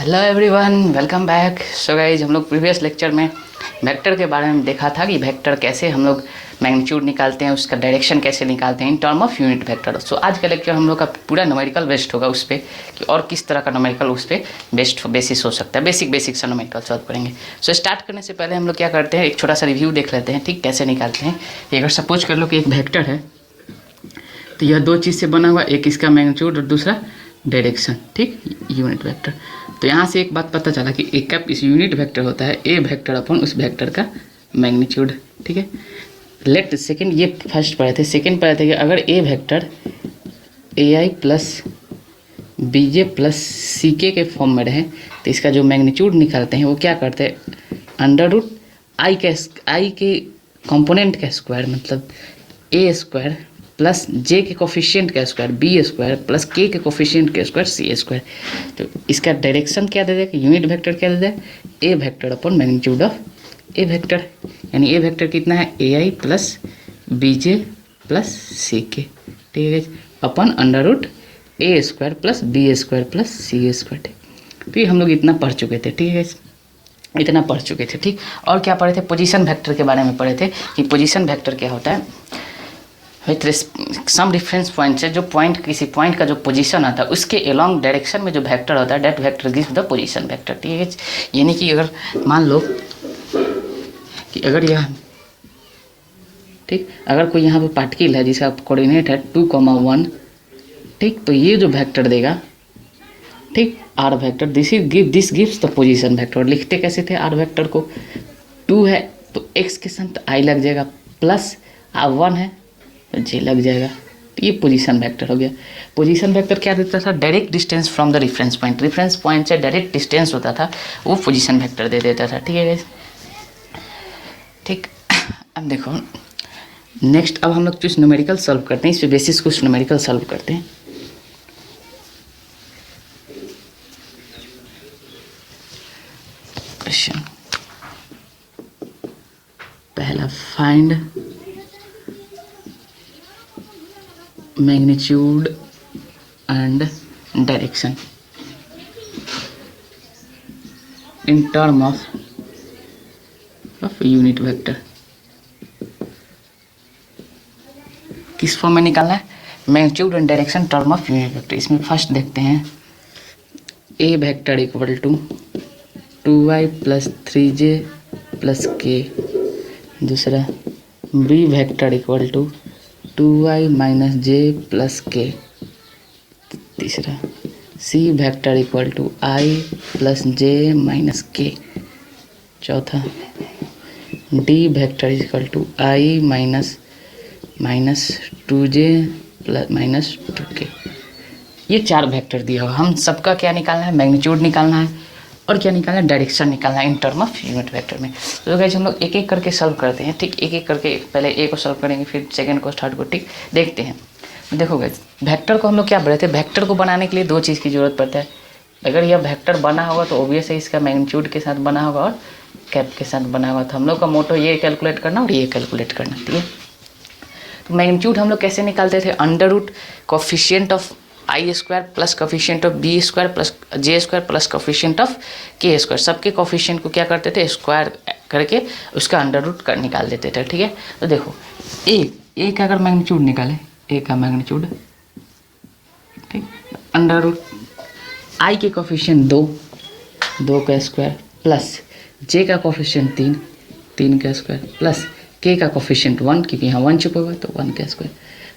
Hello everyone, welcome back. So guys, हम लोग previous lecture में वेक्टर के बारे में देखा था कि वेक्टर कैसे हम लोग मैग्नीट्यूड निकालते हैं, उसका डायरेक्शन कैसे निकालते हैं in term of unit vector. So आज का लेक्चर हम लोग का पूरा न्यूमेरिकल बेस्ड होगा उस पर कि और किस तरह का न्यूमेरिकल उस पर बेसिस हो सकता है। बेसिक सा न्यूमेरिकल सॉल्व करेंगे। सो स्टार्ट करने से पहले हम लोग क्या करते हैं, एक छोटा सा रिव्यू देख लेते हैं, ठीक कैसे निकालते हैं। अगर सपोज कर लो कि एक वेक्टर है तो यह दो चीज़ से बना हुआ, एक इसका मैग्नीट्यूड और दूसरा डायरेक्शन, ठीक यूनिट वेक्टर। तो यहाँ से एक बात पता चला कि एक का इस यूनिट वेक्टर होता है ए वेक्टर अपन उस वेक्टर का मैग्नीट्यूड, ठीक है। लेट सेकंड, ये फर्स्ट पढ़े थे, सेकंड पढ़े थे कि अगर A vector A I plus B J plus C के फॉर्म में रहे तो इसका जो मैग्नीट्यूड निकालते हैं वो क्या करते हैं, अंडर रूट आई के कंपोनेंट का स्क्वायर मतलब ए स्क्वायर प्लस जे के कोफिशिएंट का square B square plus K coefficient का स्क्वायर सी स्क्वायर। तो इसका डायरेक्शन क्या दे देगा, यूनिट वेक्टर क्या दे देगा, ए वेक्टर अपन मैग्नीट्यूड ऑफ ए वेक्टर, यानी ए वेक्टर कितना है A I plus B J plus C K, ठीक है, अपन under root A square plus B square plus C square. तो ये हम लोग इतना पढ़ चुके थे, ठीक है, इतना पढ़ चुके थे, ठीक। और क्या पढ़े थे, पोजीशन वेक्टर के बारे में पढ़े थे कि पोजीशन वेक्टर क्या होता है। सम रेफरेंस पॉइंट है, जो पॉइंट किसी पॉइंट का जो पोजीशन आता है उसके अलोंग डायरेक्शन में जो वेक्टर होता है that vector gives the position vector, ठीक है। यानी कि अगर मान लो कि अगर यह ठीक, अगर कोई यहाँ पे पार्टिकल है जिसका कोऑर्डिनेट है 2,1, ठीक, तो ये जो वेक्टर देगा, ठीक, R vector this gives the position vector. लिखते कैसे थे आर वेक्टर को, 2 है तो एक्स के साथ आई लग जाएगा प्लस 1 है जे लग जाएगा, तो ये पोजीशन वेक्टर हो गया। पोजीशन वेक्टर क्या देता था, direct distance from the reference point, reference point से डायरेक्ट डिस्टेंस होता था वो पोजीशन वेक्टर दे देता था, ठीक है गाइस, ठीक। अब देखो नेक्स्ट, अब हम लोग कुछ न्यूमेरिकल सॉल्व करते हैं, इस पे बेसिस कुछ न्यूमेरिकल सॉल्व करते हैं। क्वेश्चन पहला, find magnitude and direction in term of unit vector। किस फॉर्म में निकालना है, magnitude and direction term of unit vector. इसमें फर्स्ट देखते हैं A vector equal to 2y plus 3j plus K, दूसरा B vector equal to 2y minus J plus K, तीसरा C vector equal to I plus J minus K, चौथा D vector equal to I minus 2j plus minus 2k। ये 4 vector दिया हुआ, हम सबका क्या निकालना है, मैग्नीट्यूड निकालना है और क्या निकालना है, डायरेक्शन निकालना है इन टर्म ऑफ यूनिट वेक्टर में। तो गाइस हम लोग एक एक करके सॉल्व करते हैं, ठीक, एक एक करके पहले ए को सॉल्व करेंगे फिर सेकंड को थर्ड को, ठीक, देखते हैं। देखो गाइस वेक्टर को हम लोग क्या पढ़े थे, वेक्टर को बनाने के लिए 2 चीज़ की जरूरत पड़ता है। अगर यह वेक्टर बना होगा तो ऑब्वियस है इसका मैग्नीट्यूड के साथ बना होगा और कैप के साथ बना होगा। तो हम लोग का मोटो ये कैलकुलेट करना और ये कैलकुलेट करना, ठीक है। तो मैग्नीट्यूड हम लोग कैसे निकालते थे, under root coefficient of I square plus coefficient of B square plus J square plus coefficient of K square, सबके कोफिशिएंट को क्या करते थे, स्क्वायर करके उसका अंडर रूट कर निकाल देते थे, ठीक है। तो देखो ए का अगर मैग्नीट्यूड निकाले, ए का मैग्नीट्यूड, ठीक, अंडर रूट आई के कोफिशिएंट 2 का स्क्वायर प्लस जे का कोफिशिएंट 3 का स्क्वायर प्लस के का कोफिशिएंट 1, क्योंकि यहाँ 1 छुपा हुआ तो 1 का स्क्वायर।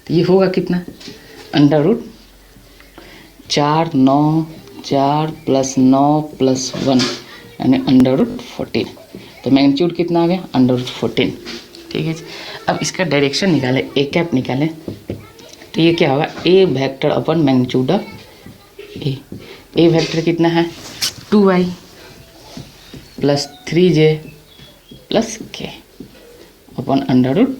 तो ये होगा कितना, अंडर रूट 4 प्लस 9 प्लस 1 यानी अंडर रूट 14। तो मैग्नीट्यूड कितना आ गया, अंडर रूट 14, ठीक है। अब इसका डायरेक्शन निकाले, ए कैप निकाले, तो ये क्या होगा, ए वेक्टर अपन मैग्नीट्यूड ऑफ ए वेक्टर कितना है 2y plus 3j plus K अपन अंडर रूट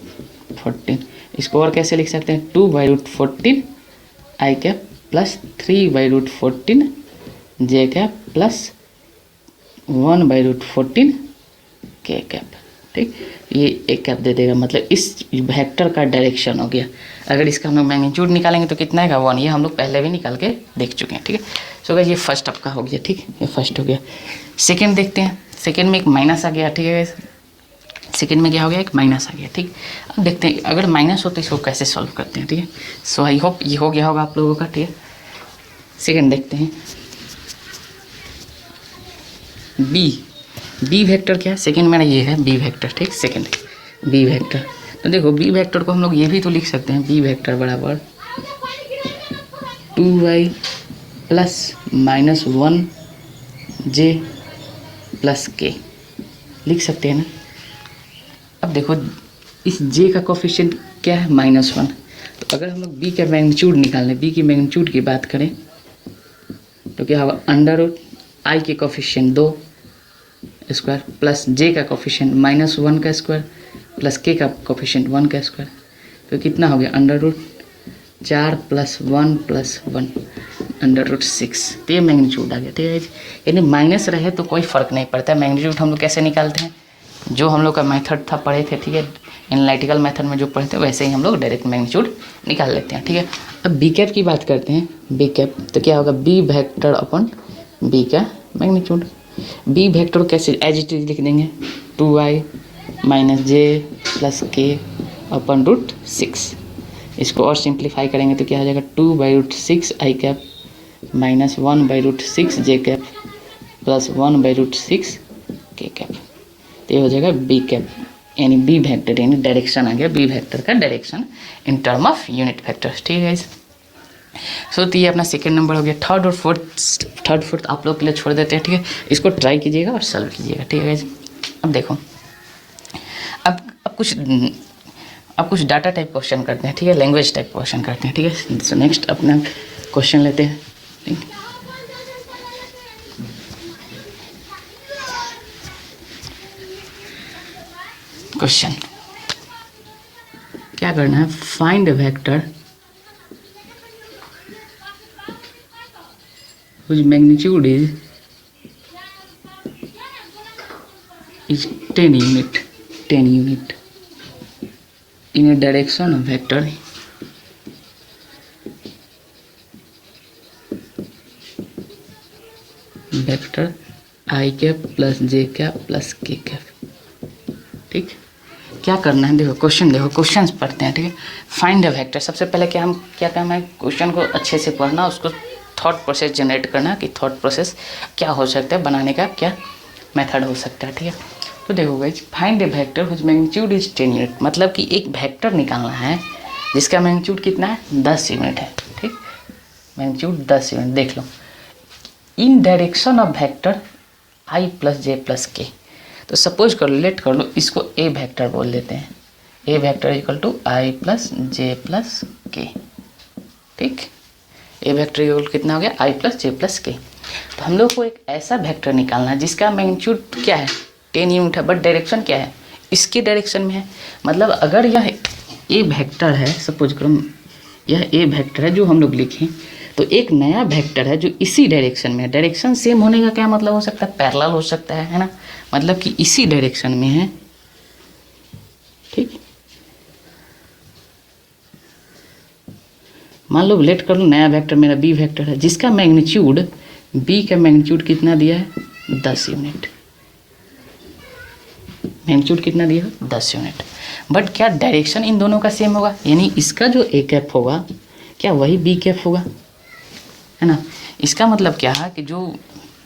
14। इसको और कैसे लिख सकते हैं, 2/14 आई कैप प्लस 3/14 जे कैप प्लस 1/14 के कैप, ठीक। ये एक कैप दे देगा, मतलब इस वेक्टर का डायरेक्शन हो गया। अगर इसका हम लोग मैग्नीट्यूड निकालेंगे तो कितना आएगा 1, ये हम लोग पहले भी निकाल के देख चुके हैं, ठीक है। सो गाइस ये फर्स्ट आपका हो गया, ठीक, ये फर्स्ट हो गया। सेकेंड देखते हैं, सेकेंड में एक माइनस आ गया, ठीक है। सेकेंड में क्या हो गया, एक माइनस आ गया, ठीक। अब देखते हैं अगर माइनस हो तो इसको कैसे सॉल्व करते हैं, ठीक है। सो आई होप ये हो गया होगा आप लोगों का, ठीक है। सेकेंड देखते हैं, बी वेक्टर क्या है, सेकेंड मेरा ये है बी वेक्टर, ठीक। सेकेंड बी वेक्टर, तो देखो बी वेक्टर को हम लोग ये भी तो लिख सकते हैं, बी वेक्टर बराबर 2y plus minus 1j plus k लिख सकते हैं ना। अब देखो इस j का कोफिशिएंट क्या है -1, तो अगर हम लोग b का मैग्नीट्यूड निकालें, b की मैग्नीट्यूड की बात करें तो क्या होगा, √i के कोफिशिएंट 2 स्क्वायर प्लस j का कोफिशिएंट -1 का स्क्वायर प्लस k का कोफिशिएंट 1 का स्क्वायर, तो कितना हो गया √4 + 1 + 1 √6। तो ये मैग्नीट्यूड आ गया, ठीक है। यानी माइनस रहे तो कोई फ़र्क नहीं पड़ता। मैग्नीट्यूड हम लोग कैसे निकालते हैं, जो हम लोग का मेथड था पढ़े थे, ठीक है, एनालिटिकल मेथड में जो पढ़े थे वैसे ही हम लोग डायरेक्ट मैग्नीट्यूड निकाल लेते हैं, ठीक है। अब बी कैप की बात करते हैं, बी कैप तो क्या होगा, बी वेक्टर अपन बी का मैग्नीट्यूड। बी वेक्टर कैसे एज इट इज लिख देंगे, 2y - j + k अपन √6। इसको और सिंप्लीफाई करेंगे तो क्या हो जाएगा, 2/√6 i cap -1/√6 j cap plus 1/√6 k cap. तो ये हो जाएगा बी कैप, यानी बी वेक्टर, यानी डायरेक्शन आ गया बी वेक्टर का direction in term of unit vectors, ठीक है। सो तो ये अपना सेकेंड नंबर हो गया। थर्ड और फोर्थ आप लोग के लिए छोड़ देते हैं, ठीक है। इसको ट्राई कीजिएगा और सॉल्व कीजिएगा, ठीक है। अब देखो अब कुछ डाटा टाइप क्वेश्चन करते हैं, ठीक है, लैंग्वेज टाइप क्वेश्चन करते हैं, ठीक है। सो नेक्स्ट अपना क्वेश्चन लेते हैं, ठीक है। क्वेश्चन क्या करना है, find a vector whose magnitude is 10 unit in a direction of vector I cap plus j cap plus k cap, ठीक। क्या करना है, देखो क्वेश्चन, देखो क्वेश्चंस पढ़ते हैं, ठीक है। फाइंड अ वेक्टर, सबसे पहले क्या काम है, क्वेश्चन को अच्छे से पढ़ना, उसको थॉट प्रोसेस जनरेट करना कि थॉट प्रोसेस क्या हो सकता है, बनाने का क्या मेथड हो सकता है, ठीक है। तो देखो guys, find a vector which magnitude is 10 unit, मतलब कि एक वेक्टर निकालना है जिसका मैग्नीट्यूड कितना है, 10 यूनिट है, ठीक। मैग्नीट्यूड 10 यूनिट, देख लो। In direction of vector i + j + k, तो सपोज कर लो, लेट कर लो, इसको ए वेक्टर बोल देते हैं। A vector equal to i + j + k, ठीक। ए वेक्टर इक्वल कितना हो गया, i + j + k। तो हम लोग को एक ऐसा वेक्टर निकालना है जिसका मैग्नीट्यूड क्या है, 10 यूनिट है, बट डायरेक्शन क्या है, इसके डायरेक्शन में है। मतलब अगर यह ए वेक्टर है, सपोज करो यह ए वेक्टर है जो हम लोग लिखें, तो एक नया वेक्टर है जो इसी डायरेक्शन में है। डायरेक्शन सेम होने का क्या मतलब हो सकता है, पैरेलल हो सकता है ना, मतलब कि इसी डायरेक्शन में है, ठीक। मान लो लेट कर लो, नया वेक्टर मेरा बी वेक्टर है जिसका मैग्नीट्यूड, बी का मैग्नीट्यूड कितना दिया है, 10 यूनिट। मैग्नीट्यूड कितना दिया है, 10 यूनिट। बट क्या डायरेक्शन इन दोनों का सेम होगा, यानी इसका जो ए कैप होगा क्या वही बी कैप होगा, है ना। इसका मतलब क्या है कि जो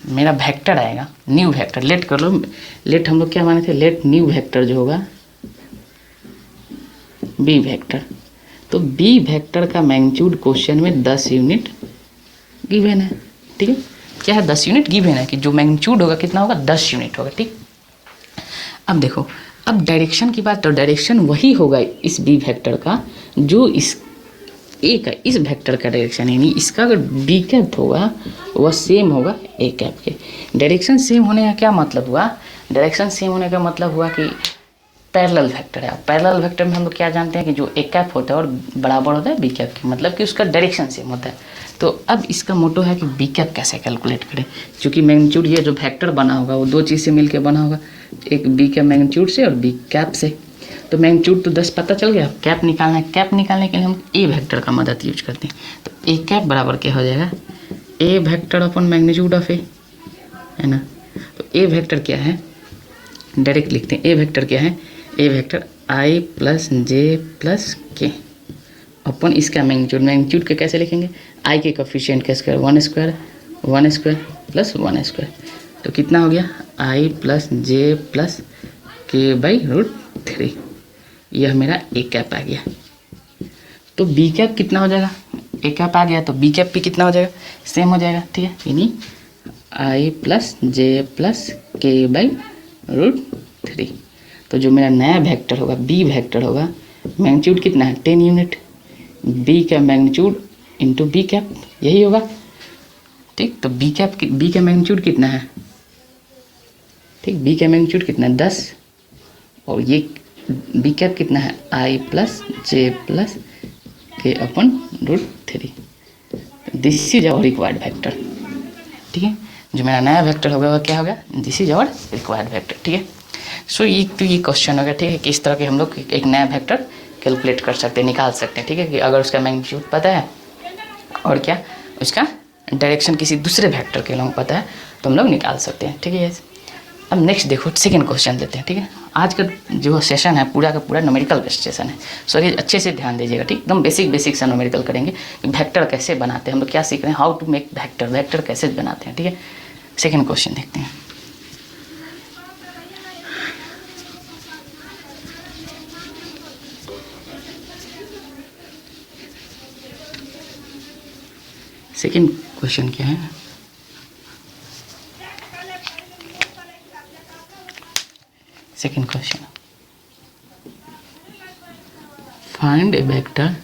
मेरा वेक्टर आएगा, न्यू वेक्टर, लेट कर लो, लेट हम लोग क्या माने थे, लेट न्यू वेक्टर जो होगा बी वेक्टर, तो बी वेक्टर का मैग्नीट्यूड क्वेश्चन में 10 यूनिट गिवन है, ठीक है। क्या है, 10 यूनिट गिवन है कि जो मैग्नीट्यूड होगा कितना होगा, 10 यूनिट होगा, ठीक। अब देखो, अब डायरेक्शन की बात, तो डायरेक्शन वही होगा इस बी वेक्टर का जो इस ए का, इस वेक्टर का डायरेक्शन, यानी इसका अगर बी कैप होगा वह सेम होगा ए कैप के। डायरेक्शन सेम होने का क्या मतलब हुआ, डायरेक्शन सेम होने का मतलब हुआ कि पैरेलल वेक्टर है। पैरेलल वेक्टर में हम लोग क्या जानते हैं कि जो ए कैप होता है और बराबर होता है बी कैप के, मतलब कि उसका डायरेक्शन सेम होता है। तो अब इसका मोटो है कि बी कैप कैसे कैलकुलेट करें, क्योंकि मैग्नीट्यूड ये जो वेक्टर बना होगा वो दो चीज़ से मिलकर बना होगा, एक बी के मैग्नीट्यूड से और बी कैप से। तो मैग्नीट्यूड तो 10 पता चल गया, कैप निकालना है। कैप निकालने के लिए हम ए वेक्टर का मदद यूज करते हैं। तो ए कैप बराबर क्या हो जाएगा, ए वेक्टर अपॉन मैग्नीट्यूड ऑफ ए, है ना। तो ए वेक्टर क्या है, डायरेक्ट लिखते हैं। ए वेक्टर क्या है, A vector I plus J plus K अपन इसका मैग्नीट्यूड। मैग्नीट्यूड के कैसे लिखेंगे, आई के कोफिशिएंट का square, one square plus one square. तो कितना हो गया, आई प्लस जे प्लस के बाई रूट 3। यह मेरा ए कैप आ गया। तो बी कैप कितना हो जाएगा, ए कैप आ गया तो बी कैप भी कितना हो जाएगा, सेम हो जाएगा, ठीक है। यानी आई प्लस जे प्लस के बाई रूट 3। तो जो मेरा नया वेक्टर होगा, बी वेक्टर होगा, मैग्नीट्यूड कितना है 10 यूनिट, बी का मैग्नीट्यूड इंटू बी कैप, यही होगा, ठीक। तो बी का मैग्नीट्यूड कितना है, ठीक, बी का मैग्नीट्यूड कितना है 10, और ये बी कैप कितना है आई plus J plus K upon root 3। This is our required vector, ठीक है। जो मेरा नया वेक्टर होगा वह क्या होगा, this is our required vector, ठीक है। सो ये क्वेश्चन होगा, ठीक है, कि इस तरह के हम लोग एक नया वेक्टर कैलकुलेट कर सकते हैं, निकाल सकते हैं, ठीक है। कि अगर उसका मैग्नीट्यूड पता है और क्या उसका डायरेक्शन किसी दूसरे वेक्टर के लोग पता है तो हम लोग निकाल सकते हैं, ठीक है। अब नेक्स्ट देखो, सेकंड क्वेश्चन लेते हैं, ठीक है। आज का जो सेशन है पूरा का पूरा न्यूमेरिकल बेस्ड सेशन है, सो ये अच्छे से ध्यान दीजिएगा, ठीक। एकदम बेसिक सा न्यूमेरिकल करेंगे कि वेक्टर कैसे बनाते हैं, हम लोग क्या सीख रहे हैं, हाउ टू मेक वेक्टर कैसे बनाते हैं, ठीक है। सेकंड क्वेश्चन देखते हैं। सेकंड क्वेश्चन क्या है, second question, find a vector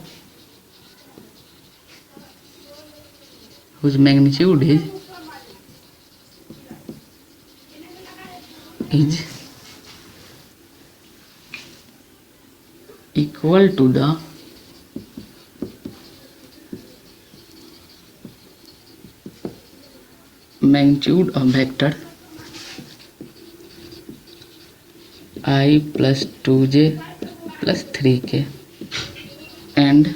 whose magnitude is equal to the magnitude of vector I plus 2j plus 3k and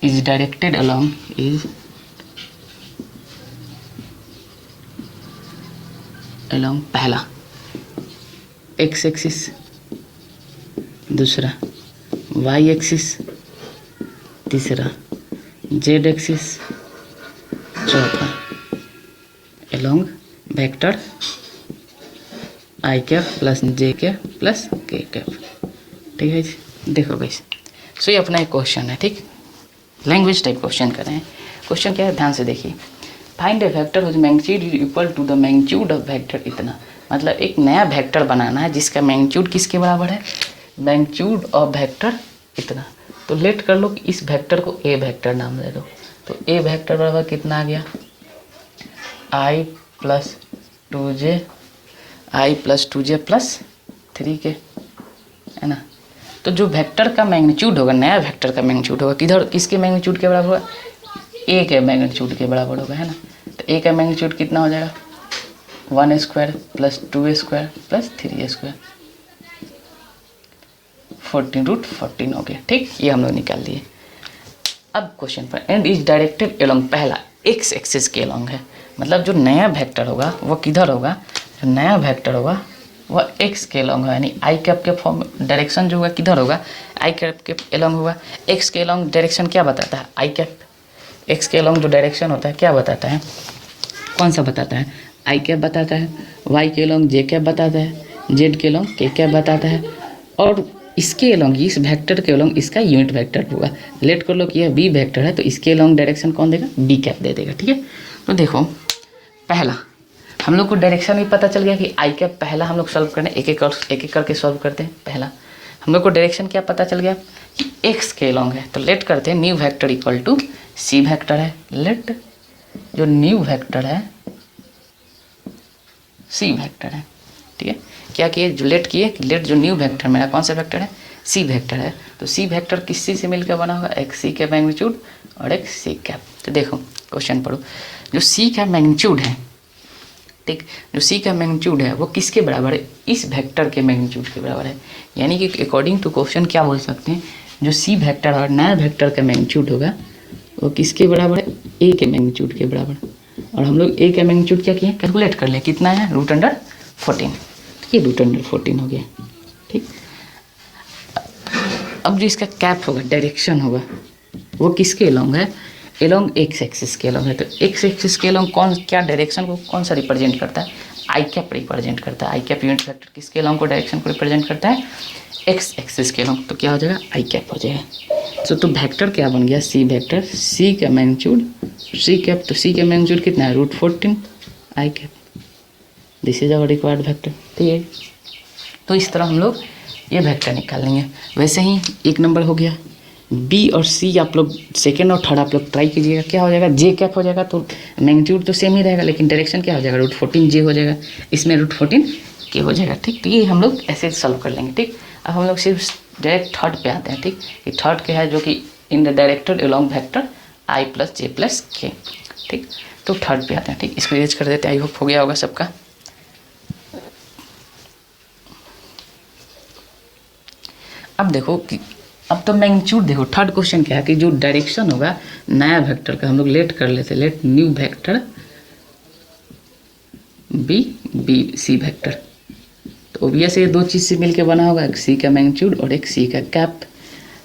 is directed along पहला x एक्सिस, दूसरा y एक्सिस, तीसरा z axis, चौथा along vector i cap plus j cap plus k cap, ठीक है जी। देखो guys, सो ये अपना एक क्वेश्चन है, ठीक, लैंग्वेज टाइप क्वेश्चन कर रहे हैं। क्वेश्चन क्या है, ध्यान से देखिए। Find a vector whose magnitude is equal to the magnitude of vector इतना, मतलब एक नया वेक्टर बनाना है जिसका मैग्नीट्यूड किसके बराबर है, मैग्नीट्यूड ऑफ वेक्टर इतना। तो लेट कर लो कि इस वेक्टर को ए वेक्टर नाम दे दो। तो ए वेक्टर बराबर कितना आ गया, आई प्लस 2j प्लस 3k, है ना। तो जो वेक्टर का मैग्नीट्यूड होगा, नया वेक्टर का मैग्नीट्यूड होगा किधर, किसके मैग्नीट्यूड के बराबर होगा, ए के मैग्नीट्यूड के बराबर होगा, है ना। तो ए का मैग्नीट्यूड कितना हो जाएगा, 1 square plus 2 square plus 3 square, 14√14 हो गया, ठीक। ये हम लोग निकाल दिए। अब क्वेश्चन पर एंड इज डायरेक्टेड एलोंग, पहला एक्स एक्सिस के एलोंग है, मतलब जो नया वेक्टर होगा वो किधर होगा, जो नया वेक्टर होगा वह एक्स के एलोंग है, यानी आई कैप के फॉर्म डायरेक्शन जो होगा किधर होगा, आई कैप के एलोंग होगा। एक्स के एलोंग डायरेक्शन क्या बताता है, आई कैप। एक्स के एलोंग जो डायरेक्शन होता है क्या बताता है, कौन सा बताता है, आई कैप बताता है। वाई के एलोंग जे कैप बताता है, जेड के एलोंग के कैप बताता है, और इसके एलोंग, इस वेक्टर के एलोंग इसका यूनिट वेक्टर होगा। लेट कर लो कि यह बी वेक्टर है तो इसके एलोंग डायरेक्शन कौन देगा, बी कैप दे देगा, ठीक है। तो देखो पहला हम लोग को डायरेक्शन भी पता चल गया कि आई कैप, पहला हम लोग सॉल्व करने एक एक करके सॉल्व करते हैं। पहला हम लोग को डायरेक्शन क्या पता चल गया कि एक्स के एलोंग है। तो लेट करते हैं new vector equal to C vector है, लेट जो न्यू वेक्टर है सी वेक्टर है, ठीक है। क्या किए, जो लेट किए, लेट जो न्यू वेक्टर मेरा कौन सा वेक्टर है, सी वेक्टर है, तो सी वेक्टर किससे से मिलकर बना होगा, एक सी का मैग्नीट्यूड और एक सी कैप। तो देखो क्वेश्चन पढ़ो, जो सी का मैग्नीट्यूड है, ठीक, जो सी का मैग्नीट्यूड है वो किसके बराबर है, इस वेक्टर के मैग्नीट्यूड के बराबर है। यानी कि अकॉर्डिंग टू क्वेश्चन क्या बोल सकते हैं, जो सी वेक्टर और नया वेक्टर का मैग्नीट्यूड होगा वो किसके बराबर है, ए के मैग्नीट्यूड के बराबर। और हम लोग ए का मैग्नीट्यूड क्या किए, कैलकुलेट कर लिया, कितना है, √14। ये √14 हो गया, ठीक। अब जो इसका कैप होगा, डायरेक्शन होगा, वो किसके अलोंग है, एलोंग एक्स एक्सिस के अलोंग है। तो एक्स एक्सिस के अलोंग कौन, क्या डायरेक्शन को कौन सा रिप्रेजेंट करता है, आई कैप रिप्रेजेंट करता है। आई कैप यूनिट वेक्टर किसके अलोंग को, डायरेक्शन को रिप्रेजेंट करता है, एक्स एक्सिस के अलोंग। तो क्या हो जाएगा, आई कैप हो जाएगा। तो वेक्टर क्या बन गया, सी वेक्टर, सी का मैग्नीट्यूड सी कैप, तो सी का मैग्नीट्यूड कितना है, √14 I cap. This is our required vector, ठीक है। तो इस तरह हम लोग ये वेक्टर निकाल लेंगे। वैसे ही एक नंबर हो गया, बी और सी आप लोग सेकेंड और थर्ड आप लोग ट्राई कीजिएगा, क्या हो जाएगा, जे कैप हो जाएगा। तो मैग्नीट्यूड तो सेम ही रहेगा, लेकिन डायरेक्शन क्या हो जाएगा, √14 जे हो जाएगा, इसमें √14 के हो जाएगा, ठीक। तो ये हम लोग ऐसे सॉल्व कर लेंगे, ठीक। अब हम लोग सिर्फ डायरेक्ट थर्ड पे आते हैं, ठीक। ये थर्ड के है जो कि in the director along vector I plus J plus के, ठीक। तो थर्ड पे आते हैं, ठीक। इसको इरेज कर देते हैं, आई होप हो गया होगा सबका। अब देखो कि अब तो मैग्नीट्यूड देखो, थर्ड क्वेश्चन क्या है कि जो डायरेक्शन होगा नया वेक्टर का, हम लोग लेट कर लेते, let new vector be C vector. तो ऑब्वियस ये दो चीज़ से मिलके बना होगा, एक सी का मैग्नीट्यूड और एक सी का कैप।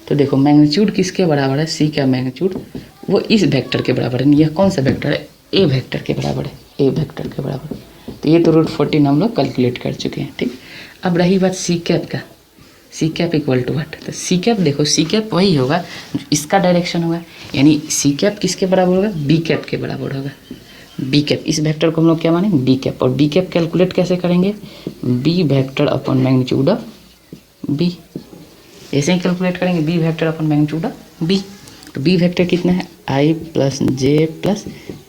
तो देखो मैग्नीट्यूड किसके बराबर है, सी का मैग्नीट्यूड वो इस वेक्टर के बराबर है। यह कौन सा वेक्टर है, ए वेक्टर के बराबर है, ए वेक्टर के बराबर। तो ये तो √14 हम लोग कैलकुलेट कर चुके हैं, ठीक। अब रही बात सी कैप का, C cap equal to what, तो सी कैप देखो, सी कैप वही होगा इसका डायरेक्शन होगा, यानी सी कैप किसके बराबर होगा, बी कैप के बराबर होगा। बी कैप, इस वेक्टर को हम लोग क्या माने, बी कैप। और बी कैप कैलकुलेट कैसे करेंगे, B vector upon magnitude of B, ऐसे ही कैलकुलेट करेंगे, B vector upon magnitude of B. तो बी वेक्टर कितना है, आई प्लस जे प्लस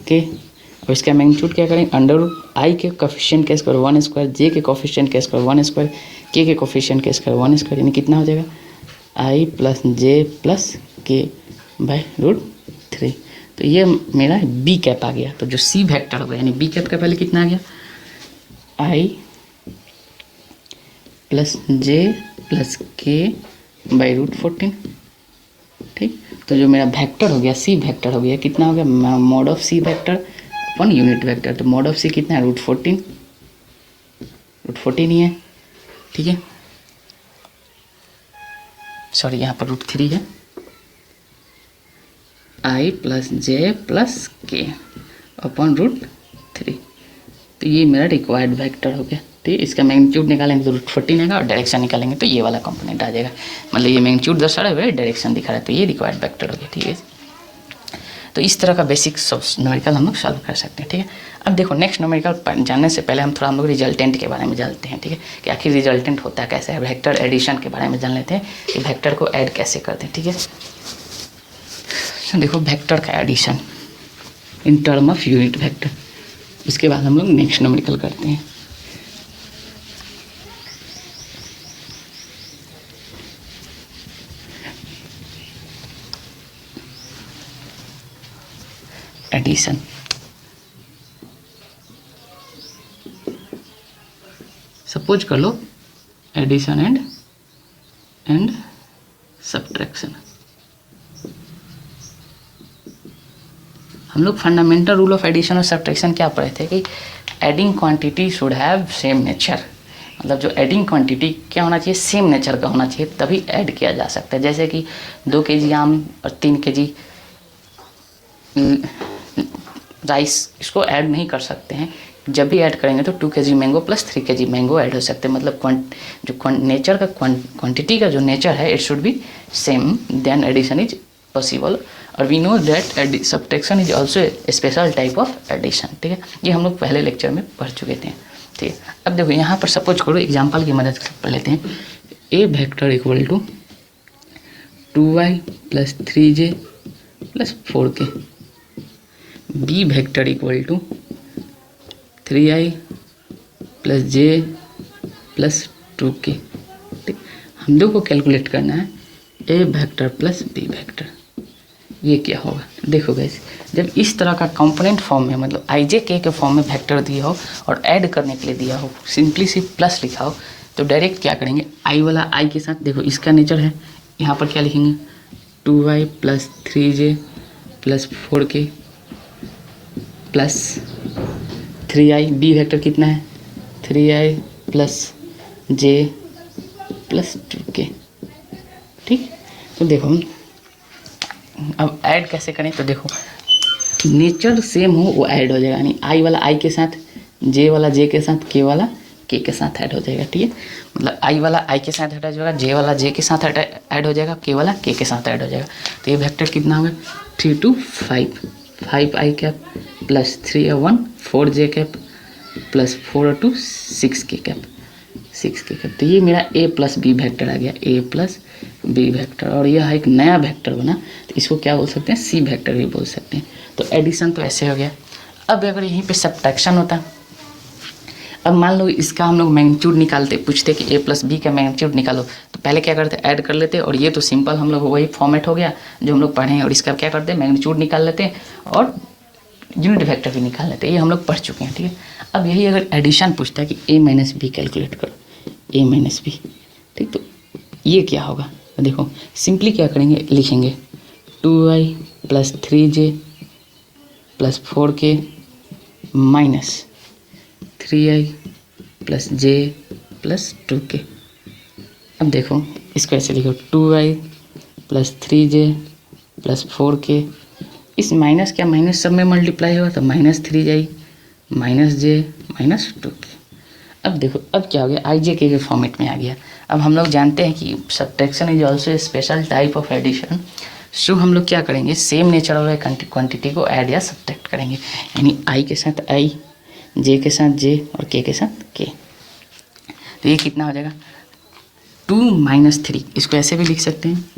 के, और इसका मैग्नीट्यूड क्या करेंगे, अंडर आई के कोफिशिएंट के स्क्वायर 1², जे के कोफिशिएंट के स्क्वायर 1², के कोफिशिएंट के स्क्वायर 1², यानी कितना हो जाएगा, आई प्लस जे प्लस के बाय √3। तो ये मेरा बी कैप आ गया। तो जो सी वेक्टर होगा, यानी बी कैप का पहले कितना आ गया, आई प्लस जे प्लस के बाई √14, ठीक। तो जो मेरा वेक्टर हो गया, सी वेक्टर हो गया, कितना हो गया, mod of C vector upon unit vector. तो मॉड ऑफ सी कितना है, √14 ही है, ठीक है। सॉरी यहाँ पर √3 है, आई प्लस जे प्लस के अपॉन √3। तो ये मेरा रिक्वायर्ड वेक्टर हो गया, ठीक है। इसका मैग्नीट्यूड निकालेंगे तो √14 आएगा, और डायरेक्शन निकालेंगे तो ये वाला कंपोनेंट आ जाएगा। मतलब ये मैग्नीट्यूड दर्शा रहा है, डायरेक्शन दिखा रहा है, तो ये रिक्वायर्ड वेक्टर हो गया, ठीक है। तो इस तरह का बेसिक न्यूमेरिकल हम लोग सॉल्व कर सकते हैं, ठीक है। अब देखो नेक्स्ट न्यूमेरिकल जानने से पहले हम थोड़ा हम लोग रिजल्टेंट के बारे में जानते हैं, ठीक है, कि आखिर रिजल्टेंट होता कैसे है। वेक्टर एडिशन के बारे में जान लेते हैं कि वेक्टर को ऐड कैसे करते हैं, ठीक है। तो देखो वेक्टर का addition in term of unit vector, उसके बाद हम लोग नेक्स्ट न्यूमेरिकल करते हैं। एडिशन, सपोज कर लो एडिशन एंड सब्ट्रैक्शन। हम लोग फंडामेंटल रूल ऑफ एडिशन और सब्ट्रैक्शन क्या पढ़े थे कि adding quantity should have same nature, मतलब जो एडिंग क्वांटिटी क्या होना चाहिए, सेम नेचर का होना चाहिए, तभी ऐड किया जा सकता है। जैसे कि 2 kg आम और 3 kg राइस, इसको ऐड नहीं कर सकते हैं। जब भी ऐड करेंगे तो 2 kg mango plus 3 kg mango add हो सकते हैं। मतलब जो नेचर का क्वांटिटी का जो नेचर है it should be same, then addition is possible. और we know that subtraction is also a special type of addition, ठीक है। ये हम लोग पहले लेक्चर में पढ़ चुके थे, ठीक है। अब देखो यहाँ पर सपोज करो एग्जाम्पल की मदद से पढ़ लेते हैं। A vector equal to 2y plus 3j plus 4k, B vector equal to 3i plus j plus 2k। ठीक, हम लोग को कैलकुलेट करना है A vector plus B vector. ये क्या होगा, देखो गाइस, जब इस तरह का कंपोनेंट फॉर्म में, मतलब आई जे के फॉर्म में वेक्टर दिया हो और ऐड करने के लिए दिया हो, सिंपली सिर्फ प्लस लिखा हो, तो डायरेक्ट क्या करेंगे, आई वाला आई के साथ, देखो इसका नेचर है, यहाँ पर क्या लिखेंगे 2y plus 3j plus 4k plus 3i। B vector कितना है 3i plus j plus 2k। ठीक, तो देखो हम अब ऐड कैसे करें, तो देखो नेचर सेम हो वो ऐड हो जाएगा, यानी आई वाला आई के साथ, जे वाला जे के साथ, के वाला के के साथ ऐड हो जाएगा। ठीक है, मतलब आई वाला आई के साथ ऐड हो जाएगा, जे वाला जे के साथ ऐड हो जाएगा, के वाला के साथ ऐड हो जाएगा। तो ये वेक्टर कितना होगा 3 to 5, 5i cap plus 3a1 4j cap plus 4a2 6k cap, 6k cap. तो ये मेरा a प्लस बी वैक्टर आ गया, a प्लस बी वैक्टर, और यह एक नया वेक्टर बना, तो इसको क्या बोल सकते हैं, सी वेक्टर भी बोल सकते हैं। तो एडिशन तो ऐसे हो गया। अब अगर यहीं पे सब्ट्रैक्शन होता, अब मान लो इसका हम लोग मैग्नीट्यूड निकालते, पूछते कि a प्लस बी का मैग्नीट्यूड निकालो, तो पहले क्या करते, ऐड कर लेते, और ये तो सिंपल हम लोग वही फॉर्मेट हो गया जो हम लोग पढ़े हैं, और इसका क्या करते हैं मैग्नीट्यूड निकाल लेते हैं और यूनिट वेक्टर भी निकाल लेते हैं, ये हम लोग पढ़ चुके हैं। ठीक है, अब यही अगर एडिशन पूछता है कि a माइनस बी कैलकुलेट करो, a माइनस बी, ठीक, तो ये क्या होगा, देखो सिंपली क्या करेंगे, लिखेंगे 2i plus 3j plus 4k minus 3i plus j plus 2k। अब देखो इसको ऐसे लिखो 2i plus 3j plus 4k, इस माइनस क्या माइनस सब में मल्टीप्लाई होगा, तो minus 3j minus j minus 2k। अब देखो अब क्या हो गया, आई जे के फॉर्मेट में आ गया। अब हम लोग जानते हैं कि subtraction is also a special type of addition, so हम लोग क्या करेंगे, सेम नेचर ऑफ क्वांटिटी को ऐड या सब्ट्रैक्ट करेंगे, यानी आई के साथ आई, जे के साथ जे और के साथ के। तो ये कितना हो जाएगा 2 माइनस 3, इसको ऐसे भी लिख सकते हैं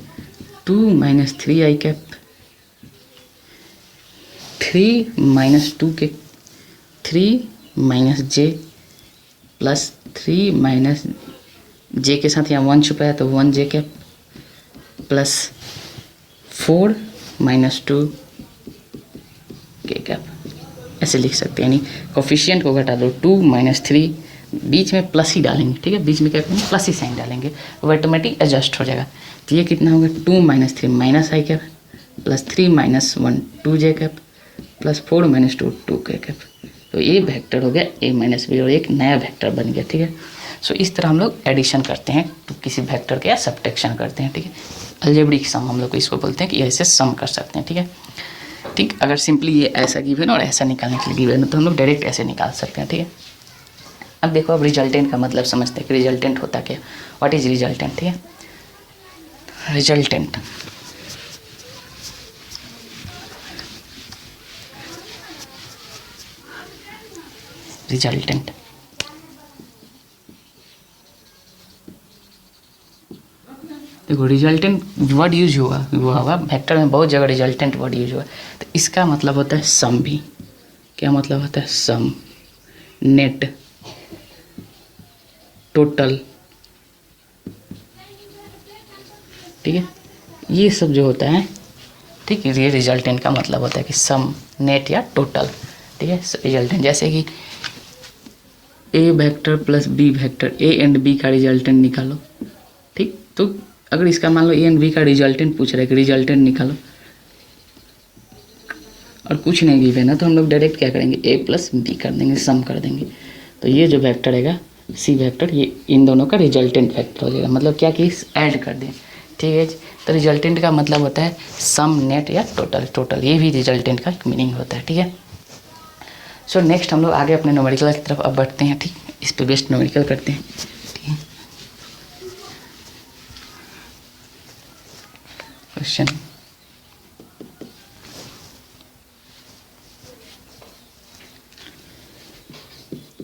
2 minus 3i cap 3 minus 2k 3 minus जे प्लस 3 माइनस जे के साथ यहाँ 1 छुपा है तो 1j cap plus 4 minus 2k cap, ऐसे लिख सकते हैं। यानी कोफिशिएंट को घटा दो 2 माइनस 3, बीच में प्लस ही डालेंगे, ठीक है, बीच में क्या करेंगे प्लस ही साइन डालेंगे, वो ऑटोमेटिक एडजस्ट हो जाएगा। तो ये कितना होगा 2 minus 3 minus i cap plus 3 minus 1 2j cap plus 4 minus 2 2k cap. तो ये वेक्टर हो गया a माइनस बी और एक नया वेक्टर बन गया। ठीक है, सो इस तरह हम लोग एडिशन करते हैं तो किसी वेक्टर के या सब्ट्रैक्शन करते हैं। ठीक है, अलजेब्रिक सम हम लोग को इसको बोलते हैं कि ऐसे सम कर सकते हैं। ठीक है, ठीक, अगर सिंपली ये ऐसा गिवन और ऐसा निकालने के लिए गिवन तो हम लोग डायरेक्ट ऐसे निकाल सकते हैं। ठीक है, अब देखो अब रिजल्टेंट का मतलब समझते हैं कि रिजल्टेंट होता क्या, व्हाट इज रिजल्टेंट। ठीक है, रिजल्टेंट रिजल्टेंट देखो रिजल्टेंट वर्ड यूज हुआ वेक्टर में बहुत जगह रिजल्टेंट वर्ड यूज हुआ, तो इसका मतलब होता है सम भी। क्या मतलब होता है, सम, नेट, टोटल। ठीक है, ये सब जो होता है, ठीक है, ये रिजल्टेंट का मतलब होता है कि सम, नेट या टोटल। ठीक है, रिजल्टेंट जैसे कि A vector plus B vector, A and B का रिजल्टेंट निकालो। ठीक, तो अगर इसका मान लो ए एंड बी का रिजल्टेंट पूछ रहा है कि रिजल्टेंट निकालो और कुछ नहीं गिवन है, तो हम लोग डायरेक्ट क्या करेंगे ए प्लस बी कर देंगे, सम कर देंगे। तो ये जो वेक्टर है सी वेक्टर, ये इन दोनों का रिजल्टेंट वेक्टर हो जाएगा। मतलब क्या कि ऐड कर दें। ठीक है, तो रिजल्टेंट का मतलब होता है सम, नेट या टोटल। टोटल ये भी रिजल्टेंट का मीनिंग होता है। ठीक है, सो नेक्स्ट हम लोग आगे अपने न्यूमेरिकल की तरफ अब बढ़ते हैं। ठीक, इस पे बेस्ट न्यूमेरिकल करते हैं। ठीक है, question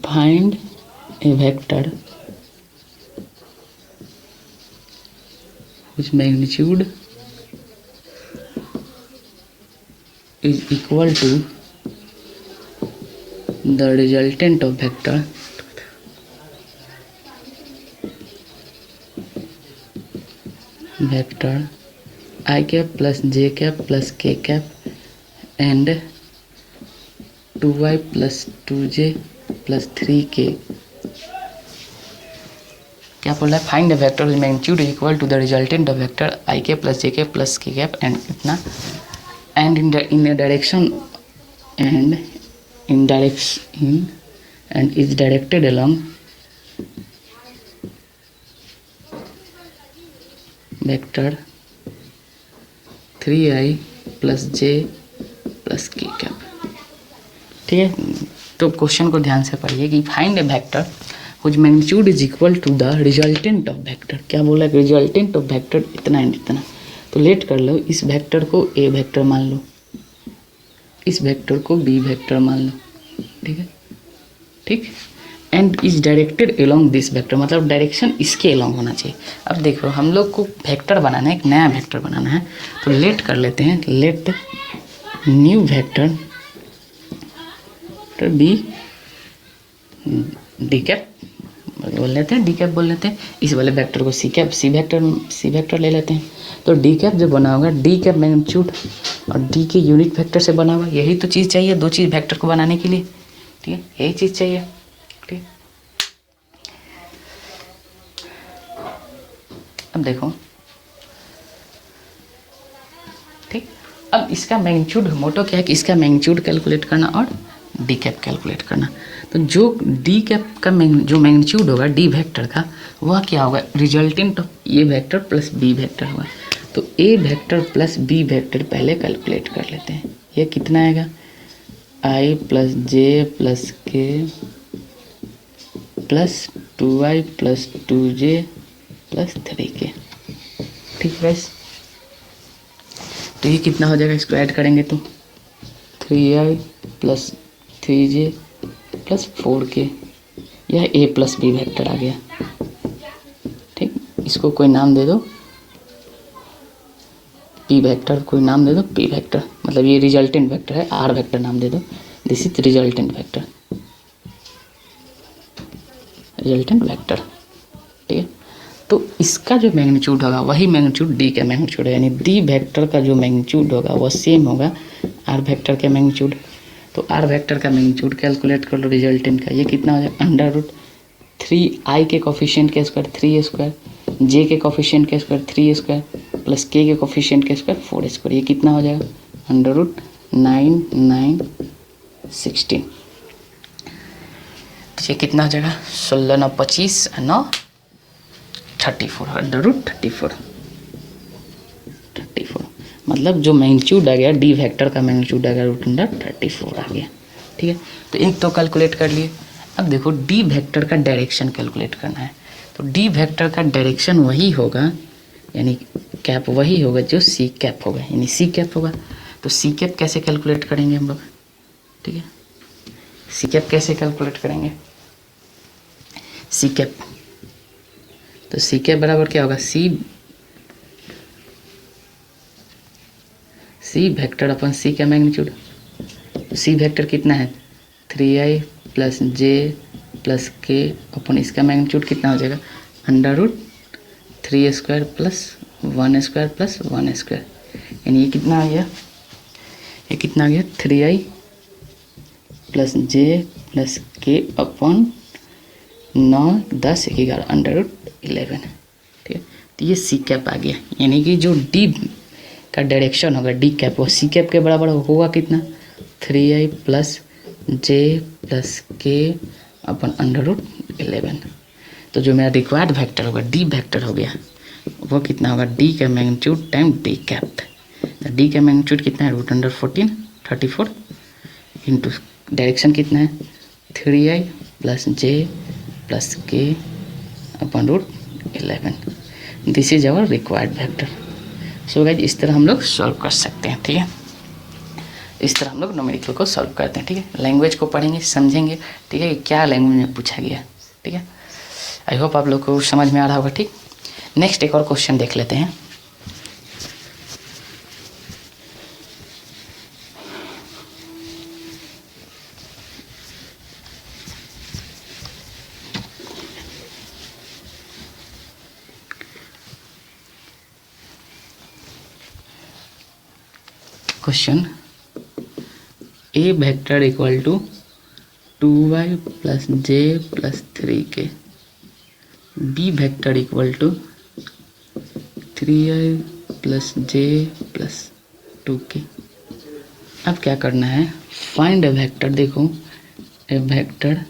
find a vector whose magnitude is equal to the resultant of vector vector i cap plus j cap plus k cap and 2y plus 2j plus 3k। क्या बोल रहा है? Find the vector magnitude equal to the resultant of vector i k plus j k plus k cap and इतना and in direction and is directed along vector 3i plus j plus k cap. ठीक है, तो question को ध्यान से पढ़िए कि find a vector whose magnitude is equal to the resultant of vector. क्या बोला है? रिजल्टेंट ऑफ वेक्टर इतना एंड इतना। तो लेट कर लो, इस वेक्टर को ए वेक्टर मान लो, इस वेक्टर को बी वेक्टर मान लो। ठीक है, ठीक। And is directed along this vector, मतलब डायरेक्शन इसके अलोंग होना चाहिए। अब देखो, हम लोग को वेक्टर बनाना है, एक नया वेक्टर बनाना है। तो लेट कर लेते हैं, let new vector be D cap बोल लेते हैं, डी कैप बोल लेते हैं। इस वाले वेक्टर को सी कैप, सी वेक्टर ले लेते हैं। तो डी कैप जो बना होगा, डी कैप मैग्नीट्यूड और डी के यूनिट वेक्टर से बना होगा। यही तो चीज़ चाहिए दो चीज़ वेक्टर को बनाने के लिए। ठीक है, यही चीज़ चाहिए। ठीक, अब देखो, ठीक। अब इसका मैग्नीट्यूड, मोटो क्या है कि इसका मैग्नीट्यूड कैलकुलेट करना और डी कैप कैलकुलेट करना। तो जो डी कैप का जो मैग्नीट्यूड होगा डी वेक्टर का, वह क्या होगा? Resultant of A vector plus B vector होगा। तो A vector plus B vector पहले कैलकुलेट कर लेते हैं। ये कितना आएगा? I plus J plus K plus 2i plus 2j plus 3k। ठीक है, तो ये कितना हो जाएगा? इसको ऐड करेंगे तो 3i plus 3j plus 4k। यह a प्लस बी वेक्टर आ गया। ठीक, इसको कोई नाम दे दो, p वेक्टर कोई नाम दे दो, p वेक्टर, मतलब ये रिजल्टेंट वेक्टर है, r वेक्टर नाम दे दो। This is resultant vector, resultant vector. ठीक है, तो इसका जो मैग्नीट्यूड होगा वही मैग्नीट्यूड डी का मैग्नीट्यूड है, यानी डी वेक्टर का जो मैग्नीट्यूड होगा वह सेम होगा आर वेक्टर के मैग्नीट्यूड। तो आर वेक्टर का मैग्नीट्यूड कैलकुलेट कर लो रिजल्टेंट का। ये कितना हो जाएगा? अंडर रूट 3i के कोफिशिएंट के स्क्वायर 3 स्क्वायर, जे के कोफिशिएंट के square 3 square plus K coefficient के स्क्वायर 4 स्क्वायर। ये कितना हो जाएगा? Under root 9 9 16। तो ये कितना हो जाएगा? 16 9 25 9 34, अंडर रूट 34। मतलब जो मैग्नीट्यूड आ गया डी वेक्टर का मैग्नीट्यूड आ गया रूट अंडर 34 आ गया। ठीक है, तो एक तो कैलकुलेट कर लिए। अब देखो, डी वेक्टर का डायरेक्शन कैलकुलेट करना है। तो डी वेक्टर का डायरेक्शन वही होगा, यानी कैप वही होगा जो सी कैप होगा, यानी सी कैप होगा। तो सी कैप कैसे कैलकुलेट करेंगे हम लोग? ठीक है, सी कैप कैसे कैलकुलेट करेंगे? सी कैप, तो सी कैप बराबर क्या होगा? सी वेक्टर अपन सी का मैग्नीट्यूड। सी वेक्टर कितना है? 3i प्लस जे प्लस के अपन इसका मैग्नीट्यूड कितना हो जाएगा? Under root 3 square plus 1 square plus 1 square. यानी ये कितना आ गया? ये कितना आ गया? 3i प्लस जे प्लस के अपन 9 10 11 अंडर रूट 11। ठीक है, तो ये सी कैप आ गया, यानी कि जो डी का डायरेक्शन होगा डी कैप, वो सी कैप के बराबर होगा कितना? 3i प्लस जे प्लस के अपन अंडर रूट 11। तो जो मेरा रिक्वायर्ड वेक्टर होगा डी वेक्टर हो गया, वो कितना होगा? डी का मैग्नीट्यूड टाइम डी कैप। तो डी का मैग्नीट्यूड कितना है? रूट अंडर 14 34 इंटू डायरेक्शन कितना है? 3i plus J plus K upon root 11। This is our required vector. So guys, इस तरह हम लोग सॉल्व कर सकते हैं। ठीक है, इस तरह हम लोग न्यूमेरिकल को सॉल्व करते हैं। ठीक है, लैंग्वेज को पढ़ेंगे, समझेंगे। ठीक है, क्या लैंग्वेज में पूछा गया। ठीक है, आई होप आप लोग को समझ में आ रहा होगा। ठीक, नेक्स्ट एक और क्वेश्चन देख लेते हैं। Question A vector equal to 2y plus J plus 3k, B vector equal to 3i plus J plus 2k। अब क्या करना है, फाइंड ए वेक्टर। देखो a vector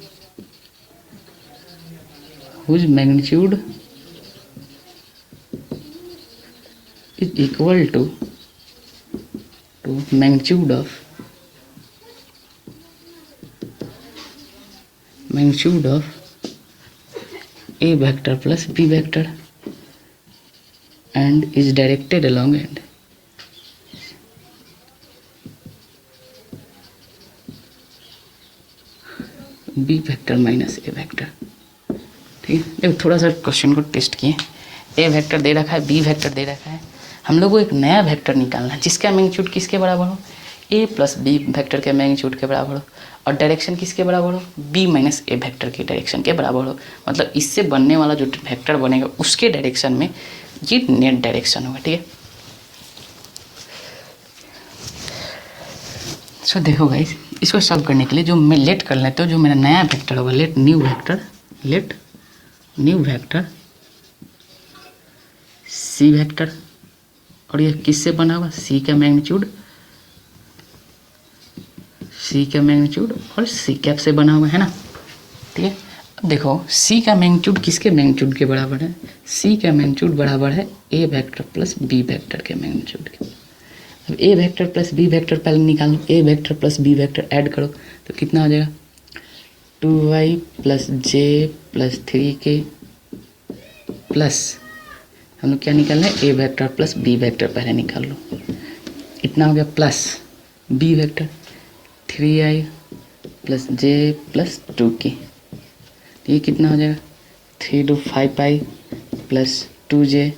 whose magnitude is equal to magnitude of a vector plus b vector and is directed along and b vector minus a vector। ठीक है, देखो थोड़ा सा क्वेश्चन को टेस्ट किए। ए वेक्टर दे रखा है, बी वेक्टर दे रखा है, हम लोग को एक नया वेक्टर निकालना है जिसका मैग्नीट्यूड किसके बराबर हो, ए प्लस बी वेक्टर के मैग्नीट्यूड के बराबर हो, और डायरेक्शन किसके बराबर हो, बी माइनस ए वेक्टर के डायरेक्शन के बराबर हो। मतलब इससे बनने वाला जो वेक्टर बनेगा उसके डायरेक्शन में ये नेट डायरेक्शन होगा। ठीक है, सो देखो गाइस, इसको सॉल्व करने के लिए जो मैं लेट कर लेता हूँ, जो मेरा नया वेक्टर होगा, let new vector C vector, और ये किससे बना हुआ, सी का मैग्नीट्यूड और सी कैप से बना हुआ है ना। ठीक है, अब देखो सी का मैग्नीट्यूड किसके मैग्नीट्यूड के बराबर है, सी का मैग्नीट्यूड बराबर है A vector plus B vector के मैग्नीट्यूड के। अब A vector plus B vector पहले निकालो, A vector plus B vector add करो तो कितना हो जाएगा, 2y प्लस जे प्लस 3k प्लस हम लोग क्या निकालना है, A vector plus B vector पहले निकाल लो, इतना हो गया, plus B vector 3i plus जे प्लस 2k, ये कितना हो जाएगा, 3 to 5i plus 2j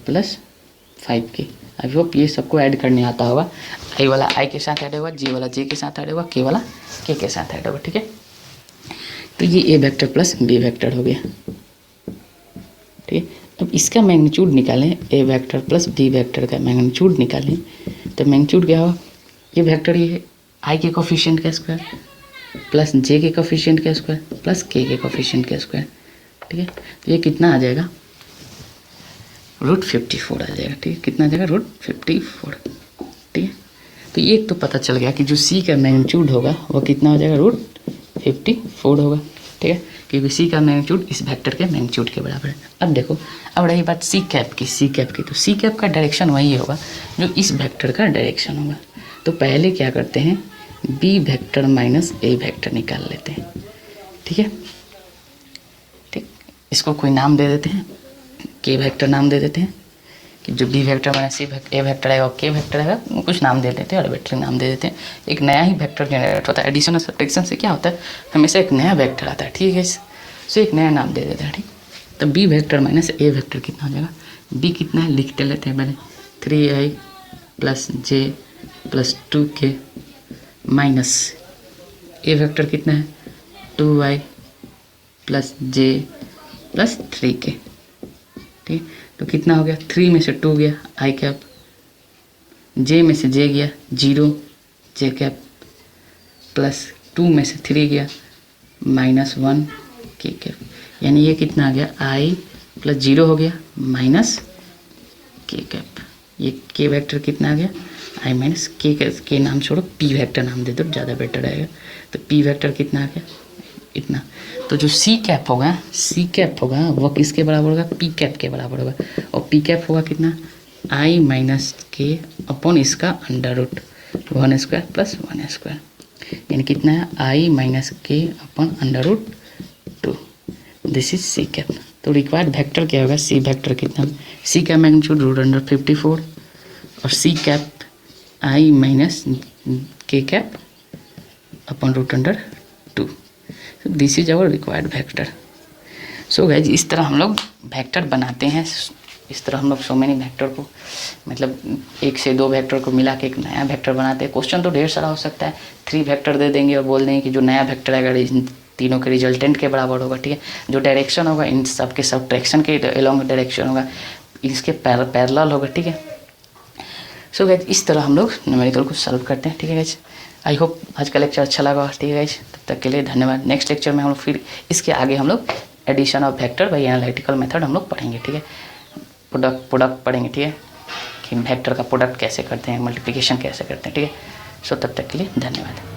plus 5k। I hope ये सबको ऐड करने आता होगा, आई वाला आई के साथ ऐड होगा, जे वाला जे के साथ ऐड होगा, के वाला के साथ ऐड होगा। ठीक है, तो ये ए वेक्टर प्लस बी वेक्टर हो गया। ठीक है, अब इसका मैग्नीट्यूड निकालें, ए वेक्टर प्लस बी वेक्टर का मैग्नीट्यूड निकालें तो मैग्नीट्यूड क्या होगा, ये वेक्टर ये है आई के कोफिशिएंट का स्क्वायर प्लस जे के कोफिशिएंट का स्क्वायर प्लस के कोफिशिएंट का स्क्वायर। ठीक है, तो ये कितना आ जाएगा, √54 आ जाएगा। ठीक है, कितना आ जाएगा, √54। ठीक है, तो ये तो पता चल गया कि जो सी का मैग्नीट्यूड होगा वो कितना हो जाएगा, √54 होगा। ठीक है, क्योंकि सी का मैग्नीट्यूड इस वेक्टर के मैग्नीट्यूड के बराबर है। अब देखो, अब रही बात सी कैप की, तो सी कैप का डायरेक्शन वही होगा जो इस वेक्टर का डायरेक्शन होगा। तो पहले क्या करते हैं, बी वेक्टर माइनस ए वेक्टर निकाल लेते हैं। ठीक है, ठीक, इसको कोई नाम दे देते हैं, के वेक्टर नाम दे देते हैं, कि जो बी वेक्टर माइनस ए वेक्टर है और के वेक्टर है कुछ नाम दे देते हैं, आर्बिट्रेरी नाम दे देते हैं। एक नया ही वेक्टर जनरेट होता है, एडिशन और सब्ट्रैक्शन से क्या होता है, हमेशा एक नया वेक्टर आता है। ठीक है, सो एक नया नाम दे देते हैं। ठीक, तो बी वेक्टर माइनस ए वेक्टर कितना हो जाएगा, बी कितना है लिखते लेते हैं पहले, 3i प्लस जे प्लस 2k माइनस ए वेक्टर कितना है, 2y प्लस जे प्लस 3k। ठीक, तो कितना हो गया, 3 में से 2 गया आई कैप, जे में से जे गया 0 जे कैप, प्लस 2 में से 3 गया -1 के कैप, यानी ये कितना आ गया, आई प्लस 0 हो गया माइनस के कैप। ये के वेक्टर कितना आ गया, आई माइनस के नाम छोड़ो, पी वेक्टर नाम दे दो, ज़्यादा बेटर रहेगा। तो पी वेक्टर कितना आ गया, इतना। तो जो सी कैप होगा वो किसके बराबर होगा, पी कैप के बराबर होगा, और पी कैप होगा कितना, आई माइनस के अपॉन इसका √1² प्लस 1², यानी कितना है, I minus K upon √2। This is C cap. तो रिक्वायर्ड वेक्टर क्या होगा, सी वेक्टर कितना, सी का मैग्नीट्यूड √54 और C cap I minus K cap upon √2। This is our required vector. So guys, इस तरह हम लोग वेक्टर बनाते हैं, इस तरह हम लोग सो मेनी वेक्टर को, मतलब 1 से 2 वेक्टर को मिला के एक नया वेक्टर बनाते हैं। क्वेश्चन तो ढेर सारा हो सकता है, 3 वेक्टर दे देंगे और बोल देंगे कि जो नया वेक्टर आएगा इन तीनों के रिजल्टेंट के बराबर होगा। ठीक है, जो डायरेक्शन होगा इन सब के सब्ट्रैक्शन के अलोंग डायरेक्शन होगा, इसके पैरेलल होगा। ठीक है, सो गाइज इस तरह हम लोग न्यूमेरिकल को सॉल्व करते हैं। ठीक है गाइज, आई होप आज का लेक्चर अच्छा लगा। ठीक है गाइज, तब तक के लिए धन्यवाद। नेक्स्ट लेक्चर में हम लोग फिर इसके आगे हम लोग addition of vector by analytical method हम लोग पढ़ेंगे। ठीक है, प्रोडक्ट पढ़ेंगे। ठीक है, कि वेक्टर का प्रोडक्ट कैसे करते हैं, मल्टीप्लिकेशन कैसे करते हैं। ठीक है, सो तब तक के लिए धन्यवाद।